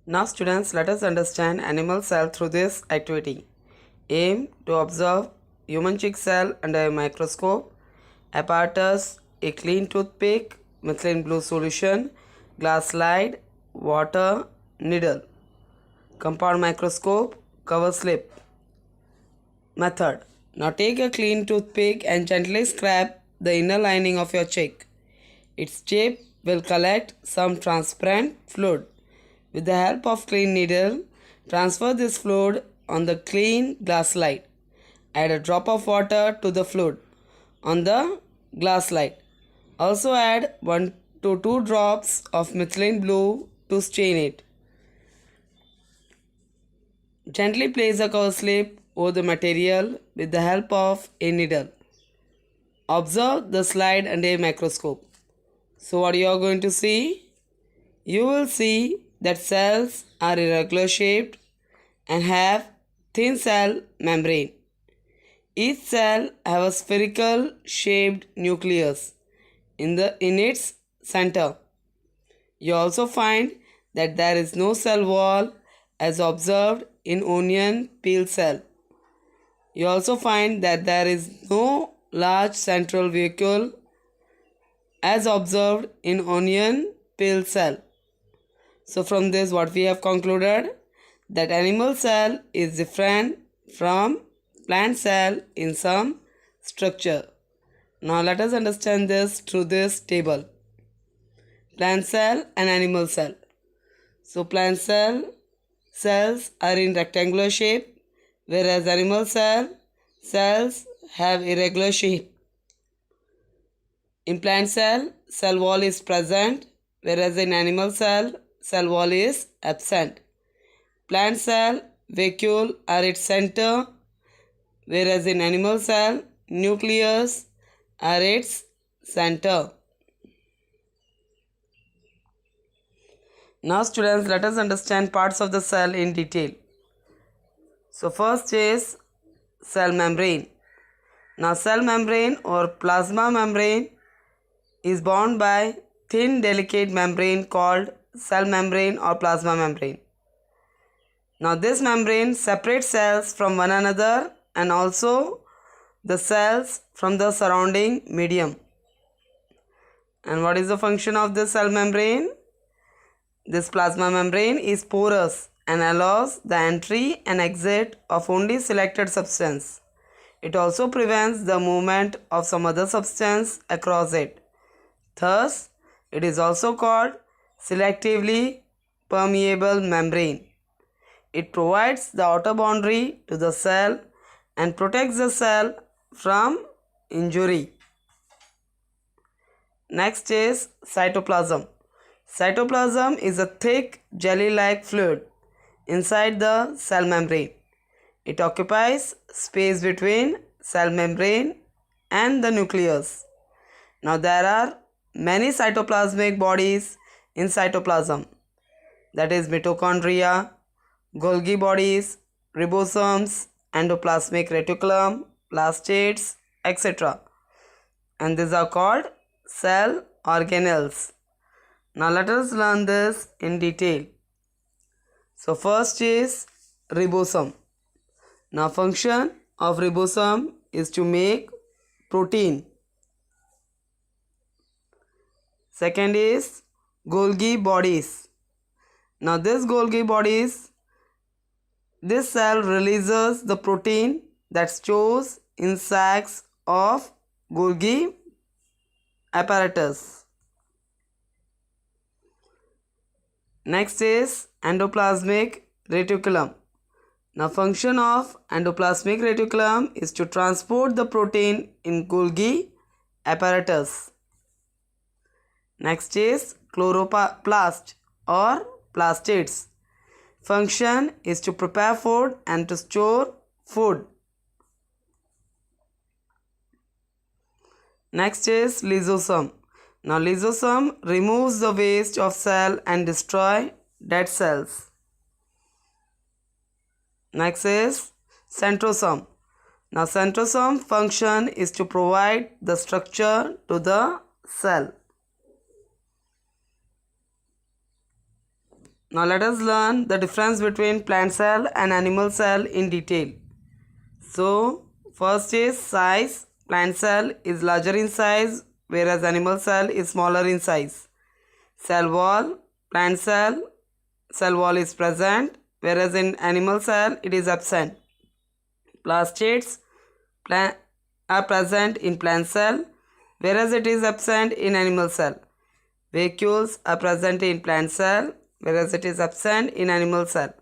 Now students, let us understand animal cell through this activity. Aim to observe human cheek cell under a microscope. Apparatus: a clean toothpick, methylene blue solution, glass slide, water, needle. Compound microscope, cover slip. Method: now take a clean toothpick and gently scrape the inner lining of your cheek. Its tip will collect some transparent fluid. With the help of clean needle, transfer this fluid on the clean glass slide. Add a drop of water to the fluid on the glass slide. Also add 1 to 2 drops of methylene blue to stain it. Gently place a cover slip over the material with the help of a needle. Observe the slide under a microscope. So what you are going to see? You will see that cells are irregular shaped and have thin cell membrane. Each cell have a spherical shaped nucleus in its center. You also find that there is no cell wall as observed in onion peel cell. You also find that there is no large central vacuole as observed in onion peel cell. So from this what we have concluded, that animal cell is different from plant cell in some structure. Now let us understand this through this table. Plant cell and animal cell. So plant cells are in rectangular shape, whereas animal cells have irregular shape. In plant cell wall is present, whereas in animal cell wall is absent. Plant cell vacuole are its center, whereas in animal cell nucleus are its center. Now students, let us understand parts of the cell in detail. So first is cell membrane. Now cell membrane or plasma membrane is bound by thin delicate membrane called cell membrane or plasma membrane. Now this membrane separates cells from one another and also the cells from the surrounding medium. And what is the function of this cell membrane? This plasma membrane is porous and allows the entry and exit of only selected substance. It also prevents the movement of some other substance across it. Thus, it is also called selectively permeable membrane. It provides the outer boundary to the cell and protects the cell from injury. Next is cytoplasm. Cytoplasm is a thick jelly-like fluid inside the cell membrane. It occupies space between cell membrane and the nucleus. Now there are many cytoplasmic bodies in cytoplasm, that is mitochondria, Golgi bodies, ribosomes, endoplasmic reticulum, plastids, etc. And these are called cell organelles. Now let us learn this in detail. So first is ribosome. Now function of ribosome is to make protein. Second is Golgi bodies. Now this cell releases the protein that stores in sacs of Golgi apparatus. Next is endoplasmic reticulum. Now function of endoplasmic reticulum is to transport the protein in Golgi apparatus. Next is chloroplast or plastids. Function is to prepare food and to store food. Next is lysosome. Now lysosome removes the waste of cell and destroy dead cells. Next is centrosome. Now centrosome function is to provide the structure to the cell. Now let us learn the difference between plant cell and animal cell in detail. So first is size. Plant cell is larger in size, whereas animal cell is smaller in size. Cell wall. Plant cell wall is present, whereas in animal cell it is absent. Plastids are present in plant cell, whereas it is absent in animal cell. Vacuoles are present in plant cell, whereas it is absent in animal cell.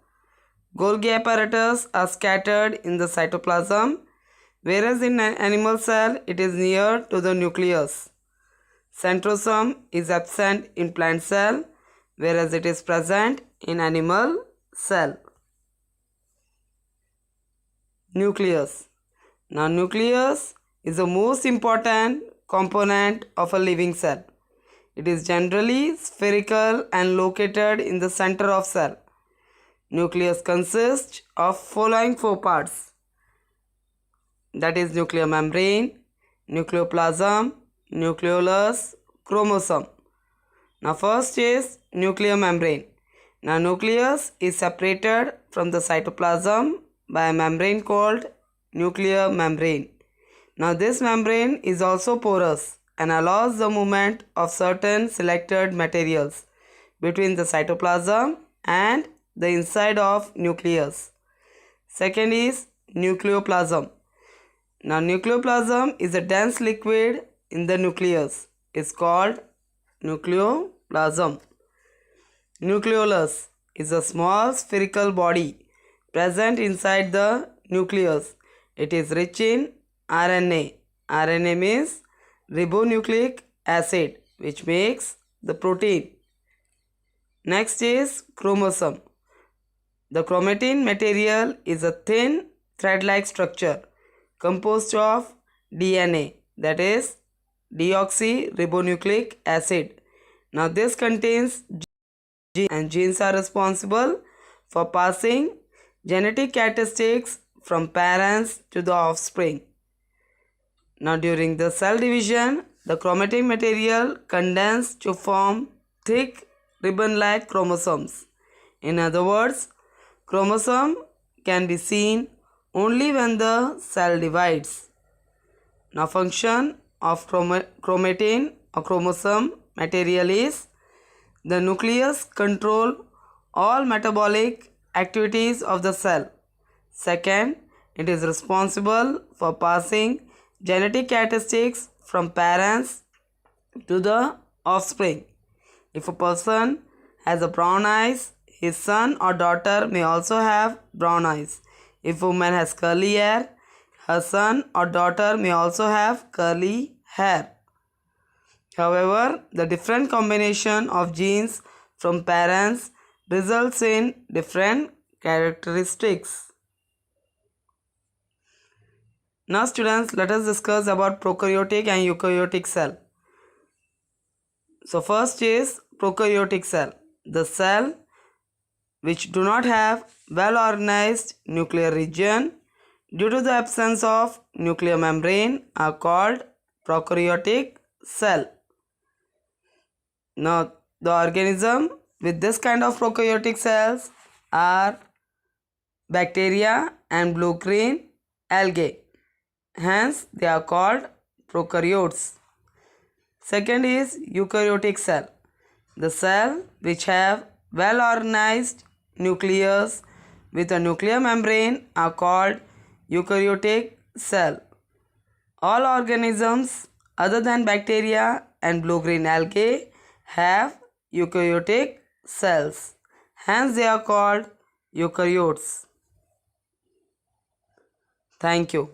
Golgi apparatus are scattered in the cytoplasm, whereas in an animal cell it is near to the nucleus. Centrosome is absent in plant cell, whereas it is present in animal cell. Nucleus. Now nucleus is the most important component of a living cell. It is generally spherical and located in the center of cell. Nucleus consists of following four parts, that is nuclear membrane, nucleoplasm, nucleolus, chromosome. Now first is nuclear membrane. Now nucleus is separated from the cytoplasm by a membrane called nuclear membrane. Now this membrane is also porous and allows the movement of certain selected materials between the cytoplasm and the inside of nucleus. Second is nucleoplasm. Now nucleoplasm is a dense liquid in the nucleus. It's called nucleoplasm. Nucleolus is a small spherical body present inside the nucleus. It is rich in RNA. RNA means ribonucleic acid, which makes the protein. Next is chromosome. The chromatin material is a thin thread-like structure composed of DNA, that is deoxyribonucleic acid. Now this contains genes, and genes are responsible for passing genetic characteristics from parents to the offspring. Now during the cell division, the chromatin material condenses to form thick ribbon-like chromosomes. In other words, chromosome can be seen only when the cell divides. Now function of chromatin or chromosome material is: the nucleus control all metabolic activities of the cell. Second, it is responsible for passing genetic characteristics from parents to the offspring. If a person has a brown eyes, his son or daughter may also have brown eyes. If a woman has curly hair, her son or daughter may also have curly hair. However, the different combination of genes from parents results in different characteristics. Now students, let us discuss about prokaryotic and eukaryotic cell. So first is prokaryotic cell. The cell which do not have well organized nuclear region due to the absence of nuclear membrane are called prokaryotic cell. Now the organism with this kind of prokaryotic cells are bacteria and blue-green algae. Hence, they are called prokaryotes. Second is eukaryotic cell. The cell which have well organized nucleus with a nuclear membrane are called eukaryotic cell. All organisms other than bacteria and blue-green algae have eukaryotic cells. Hence, they are called eukaryotes. Thank you.